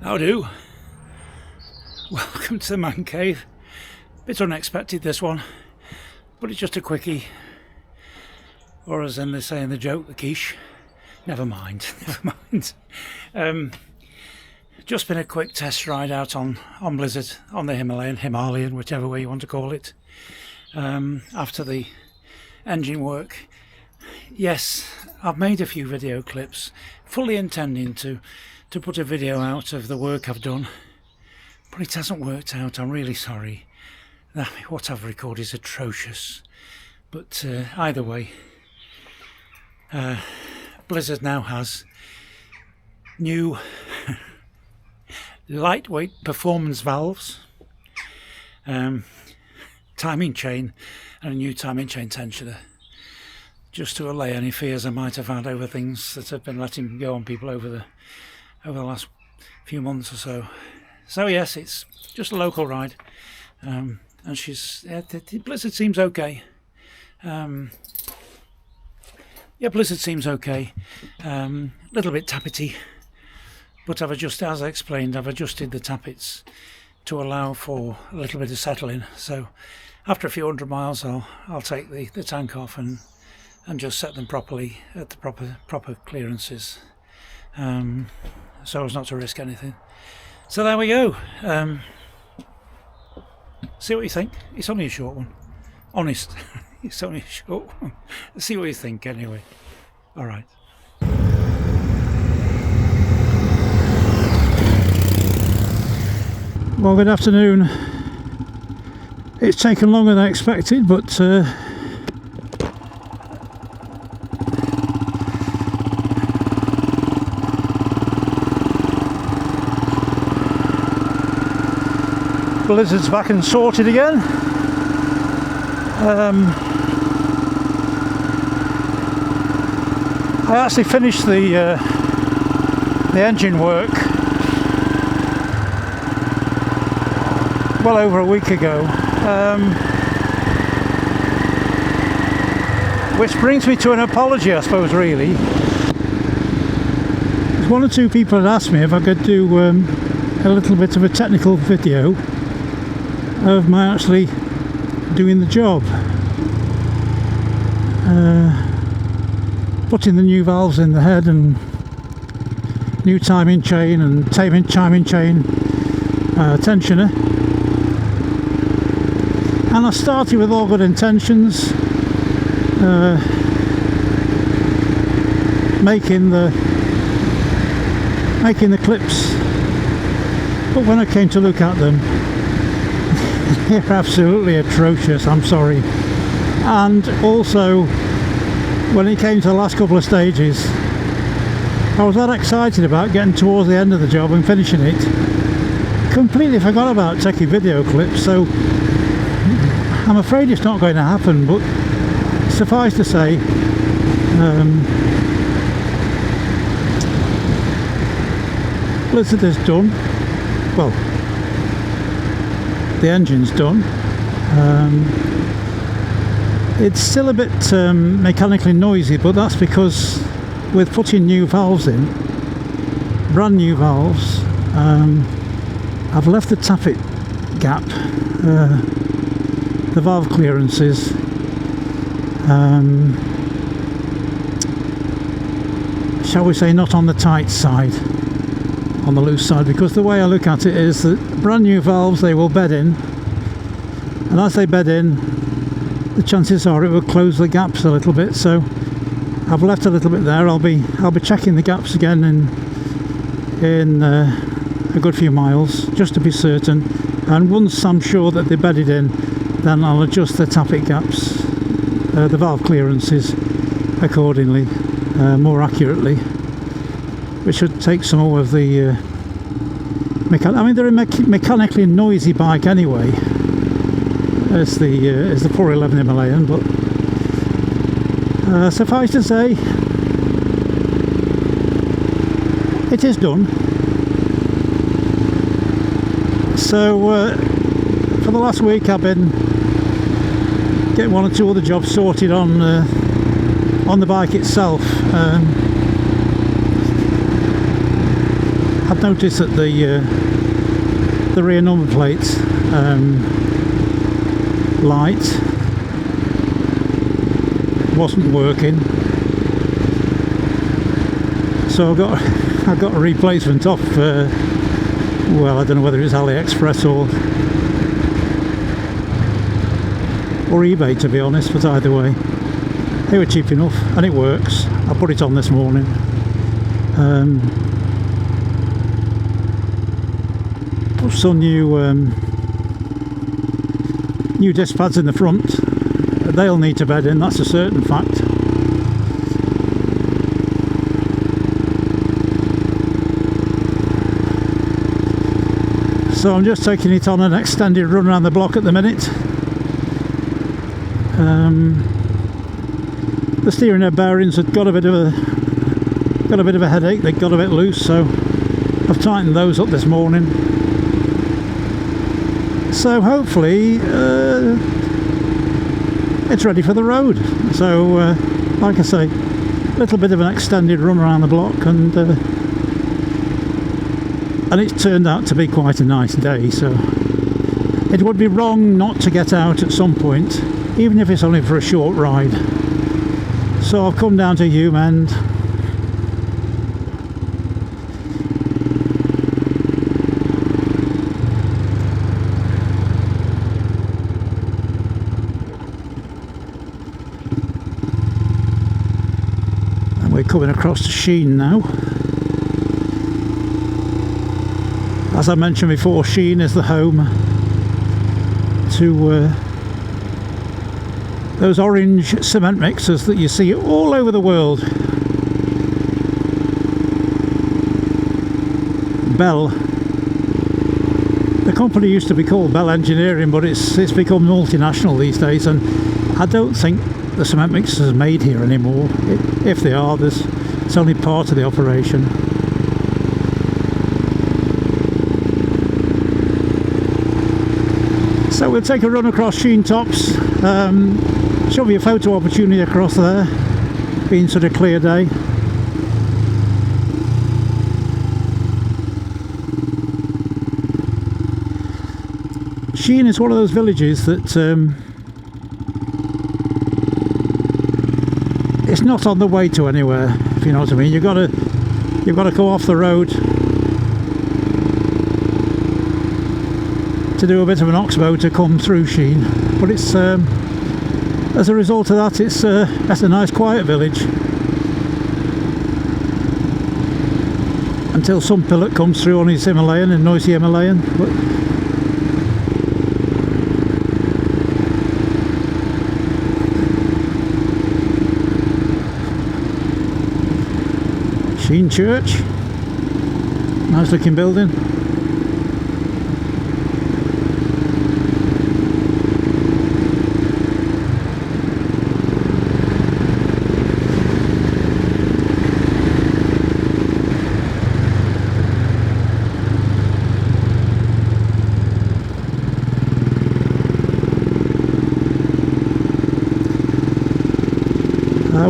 How do? Welcome to the man cave. Bit unexpected this one, but it's just a quickie. Or as then they say in the joke, the quiche. Never mind, never mind. Just been a quick test ride out on Blizzard, on the Himalayan, whichever way you want to call it. After the engine work. Yes, I've made a few video clips, fully intending to put a video out of the work I've done, but it hasn't worked out. I'm really sorry. What I've recorded is atrocious, but either way, Blizzard now has new lightweight performance valves, timing chain, and a new timing chain tensioner, just to allay any fears I might have had over things that have been letting go on people over the last few months or so. So yes, it's just a local ride, and Blizzard seems okay. Blizzard seems okay. Little bit tappety, but as I explained, I've adjusted the tappets to allow for a little bit of settling. So after a few hundred miles, I'll take the tank off and just set them properly at the proper clearances, so as not to risk anything. So there we go. See what you think. It's only a short one. Honest, it's only a short one. See what you think anyway. All right. Well, good afternoon. It's taken longer than expected, but Blizzard's back and sorted again. I actually finished the engine work well over a week ago, which brings me to an apology, I suppose, really. One or two people had asked me if I could do a little bit of a technical video of my actually doing the job, putting the new valves in the head and new timing chain and timing chain tensioner. And I started with all good intentions, making the clips, but when I came to look at them, they're absolutely atrocious, I'm sorry. And also, when it came to the last couple of stages, I was that excited about getting towards the end of the job and finishing it, completely forgot about taking video clips. So I'm afraid it's not going to happen, but suffice to say, Blizzard is done. Well, the engine's done. It's still a bit mechanically noisy, but that's because with putting new valves in, brand new valves, I've left the tappet gap, the valve clearances, shall we say, not on the tight side, on the loose side, because the way I look at it is that brand new valves, they will bed in, and as they bed in, the chances are it will close the gaps a little bit. So I've left a little bit there. I'll be checking the gaps again in a good few miles, just to be certain, and once I'm sure that they're bedded in, then I'll adjust the tappet gaps, the valve clearances accordingly, more accurately, which should take some more of the they're a mechanically noisy bike anyway, as the 411 Himalayan, but suffice to say, it is done. So for the last week I've been getting one or two other jobs sorted on the bike itself. I've noticed that the rear number plate light wasn't working, so I got a replacement off well, I don't know whether it's AliExpress or eBay, to be honest, but either way they were cheap enough and it works. I put it on this morning. Some new disc pads in the front. They'll need to bed in, that's a certain fact. So I'm just taking it on an extended run around the block at the minute. The steering head bearings had got a bit of a headache. They got a bit loose, so I've tightened those up this morning. So hopefully it's ready for the road. So like I say, a little bit of an extended run around the block, and it's turned out to be quite a nice day, so it would be wrong not to get out at some point, even if it's only for a short ride. So I've come down to Hume End. And we're coming across to Sheen now. As I mentioned before, Sheen is the home to those orange cement mixers that you see all over the world. Bell. The company used to be called Bell Engineering, but it's become multinational these days, and I don't think the cement mixers are made here anymore. If they are, it's only part of the operation. So we'll take a run across Sheen Tops. Show me a photo opportunity across there, being such a clear day. Sheen is one of those villages that it's not on the way to anywhere, if you know what I mean. You've got to go off the road to do a bit of an oxbow to come through Sheen, but it's as a result of that, that's a nice quiet village until some pilot comes through on his Himalayan, a noisy Himalayan. But Sheen Church, nice looking building.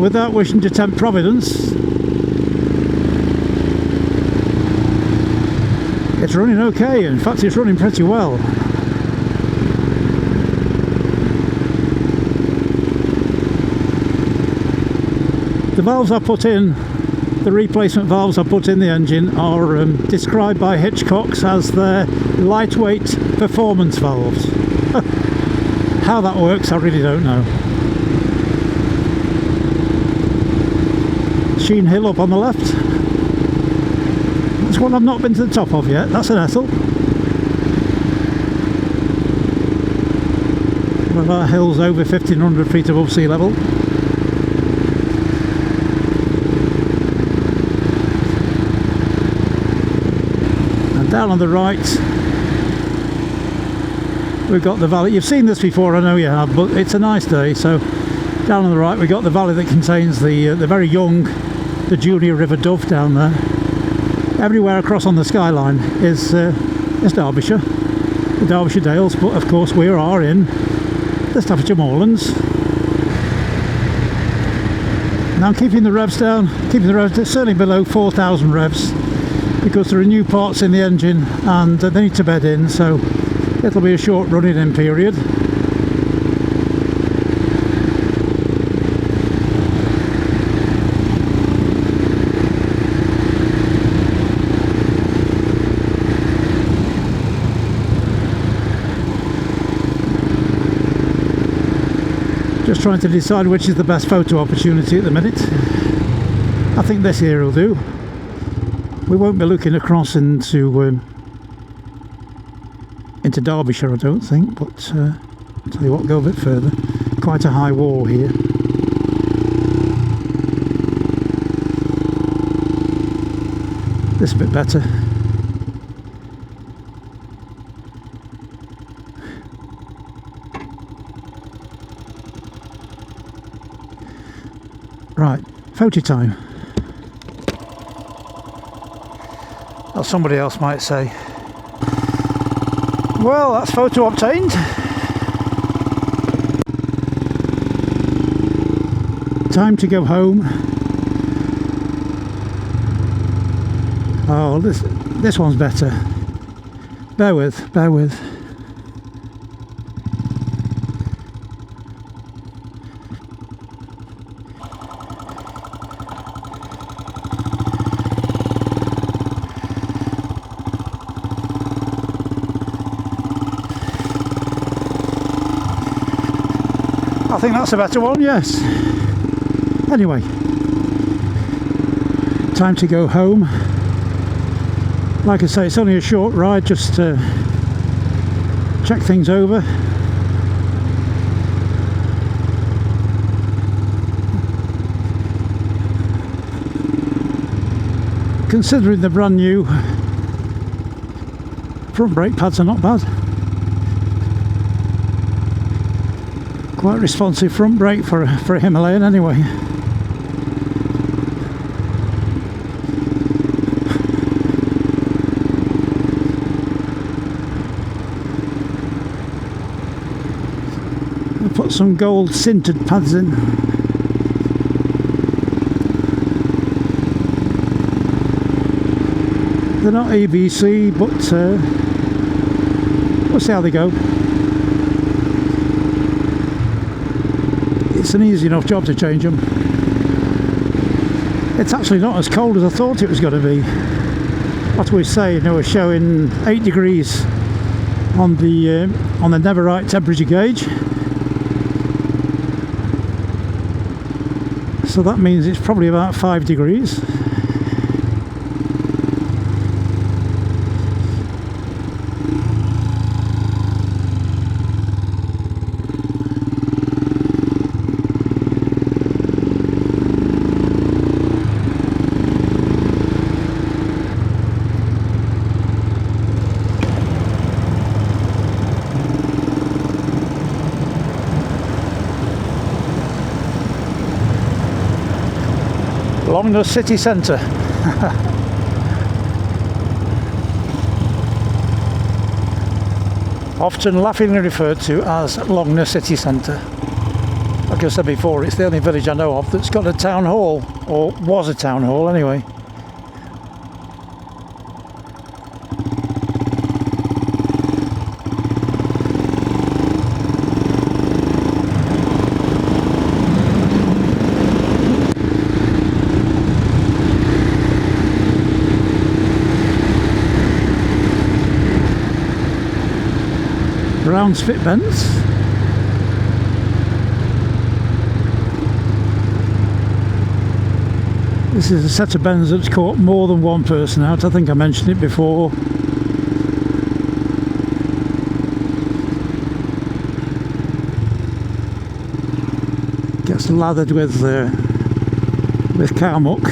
Without wishing to tempt Providence, it's running okay. In fact, it's running pretty well. The valves I put in, the replacement valves I put in the engine, are described by Hitchcocks as their lightweight performance valves. How that works, I really don't know. Sheen Hill up on the left. That's one I've not been to the top of yet. That's an Ethel. One of our hills over 1500 feet above sea level. And down on the right we've got the valley. You've seen this before, I know you have, but it's a nice day. So down on the right we've got the valley that contains the very young, the junior River Dove down there. Everywhere across on the skyline is Derbyshire, the Derbyshire Dales, but of course we are in the Staffordshire Moorlands. Now I'm keeping the revs down, certainly below 4,000 revs, because there are new parts in the engine and they need to bed in, so it'll be a short running in period. Just trying to decide which is the best photo opportunity at the minute. I think this here will do. We won't be looking across into Derbyshire, I don't think, but I'll tell you what, go a bit further. Quite a high wall here. This a bit better. Right, photo time. Or somebody else might say. Well, that's photo obtained. Time to go home. Oh, this one's better. Bear with, bear with. I think that's a better one, yes. Anyway, time to go home. Like I say, it's only a short ride, just to check things over. Considering the brand new front brake pads are not bad. Quite responsive front brake for a Himalayan anyway. I'll put some gold sintered pads in. They're not ABC, but we'll see how they go. It's an easy enough job to change them. It's actually not as cold as I thought it was going to be. What we say, we're showing 8 degrees on the never right temperature gauge. So that means it's probably about 5 degrees. Longness city centre. Often laughingly referred to as Longness city centre. Like I said before, it's the only village I know of that's got a town hall, or was a town hall anyway. Round spit bends. This is a set of bends that's caught more than one person out. I think I mentioned it before. Gets lathered with cow muck.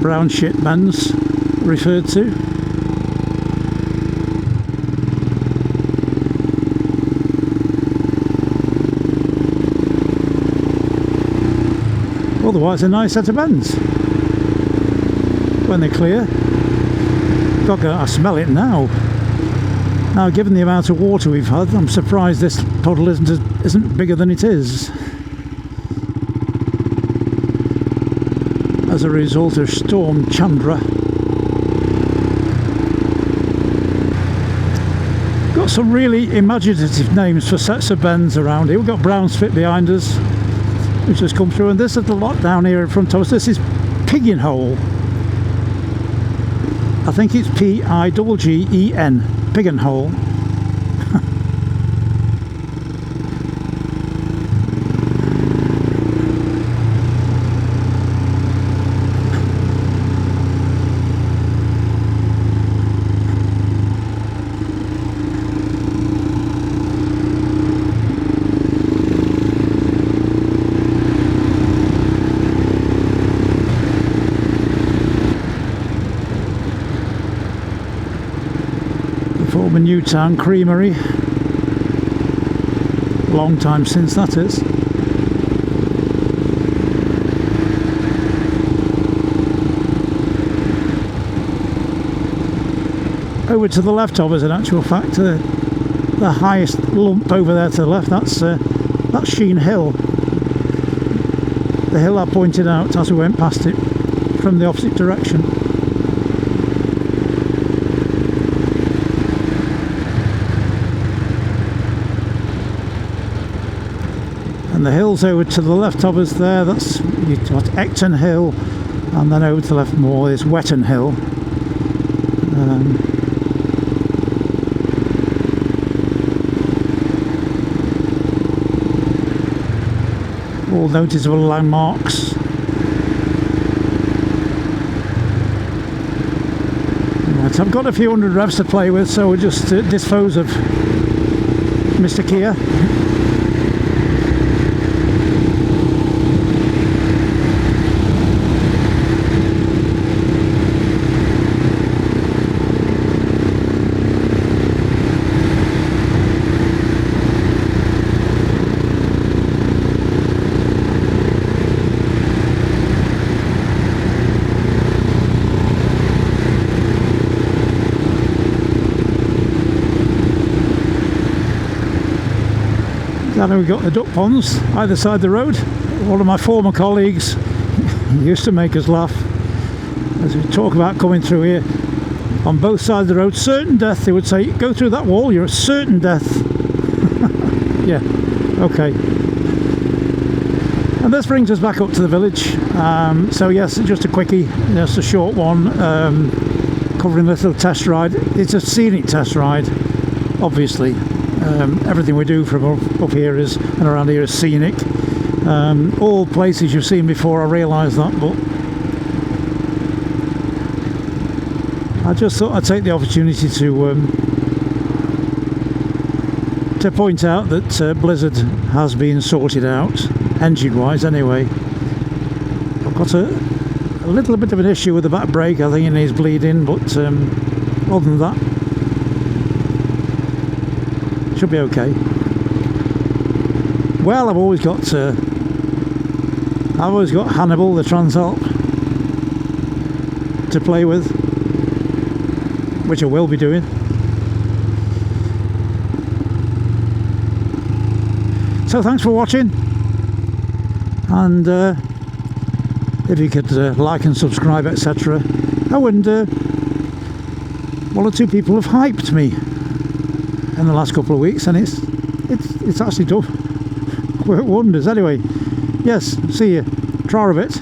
Brown shit bends referred to. Otherwise a nice set of bends when they're clear. God, I smell it now. Now, given the amount of water we've had, I'm surprised this puddle isn't bigger than it is. as a result of Storm Chandra. Got some really imaginative names for sets of bends around here. We've got Brownspit behind us, which has come through, and this is the lot down here in front of us. This is Piggin Hole. I think it's P-I-G-G-E-N, Piggin Hole. Former Newtown Creamery. Long time since, that is. Over to the left of us, in actual fact, the highest lump over there to the left, that's Sheen Hill. The hill I pointed out as we went past it from the opposite direction. And the hills over to the left of us there, that's you've got Ecton Hill, and then over to the left more is Wetton Hill. All noticeable landmarks. Right, I've got a few hundred revs to play with, so we'll just dispose of Mr. Kia. Then we've got the duck ponds either side of the road. One of my former colleagues used to make us laugh as we talk about coming through here. On both sides of the road, certain death, they would say, go through that wall, you're a certain death. Yeah, okay. And this brings us back up to the village. So yes, just a quickie, just a short one, covering this little test ride. It's a scenic test ride, obviously. Everything we do from up here is and around here is scenic. All places you've seen before, I realise that, but I just thought I'd take the opportunity to point out that Blizzard has been sorted out, engine-wise anyway. I've got a little bit of an issue with the back brake. I think it needs bleeding, but other than that, should be okay. Well, I've always got Hannibal the Transalp to play with, which I will be doing. So thanks for watching, and if you could like and subscribe, etc. Oh, and one or two people have hyped me in the last couple of weeks, and it's actually done work wonders. Anyway, yes, see you. Try a bit.